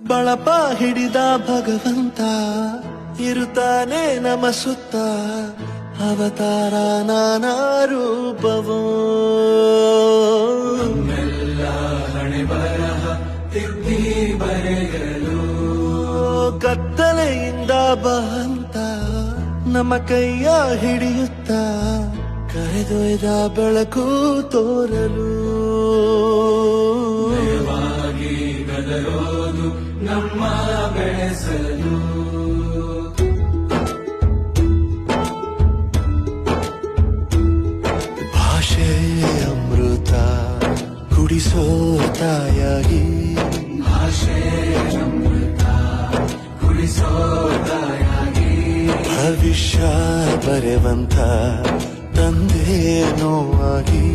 ಬಳಪ ಹಿಡಿದ ಭಗವಂತ ಇರುತ್ತಾನೆ ನಮ ಸುತ್ತ ಅವತಾರ ನಾನಾ ರೂಪವೋ ಹಣೆ ಬರಹ ತಿದ್ದಿ ಬರೆಯಲು ಕತ್ತಲೆಯಿಂದ ಬಹಂತ ನಮ್ಮ ಕೈಯ ಹಿಡಿಯುತ್ತ ಕರೆದೊಯ್ದ ಬೆಳಕು ತೋರಲು ವಾಗಿ ಗದರೋದು ನಮ್ಮ ಬೆಳೆಸಲು ಭಾಷೆ ಅಮೃತ ಕುಡಿಸೋ ತಾಯಾಗಿ ಭಾಷೆ ಅಮೃತ ಕುಡಿಸೋದಾಯಾಗಿ ಭವಿಷ್ಯ ಬರೆವಂತ ತಂದೆ ನೋವಾಗಿ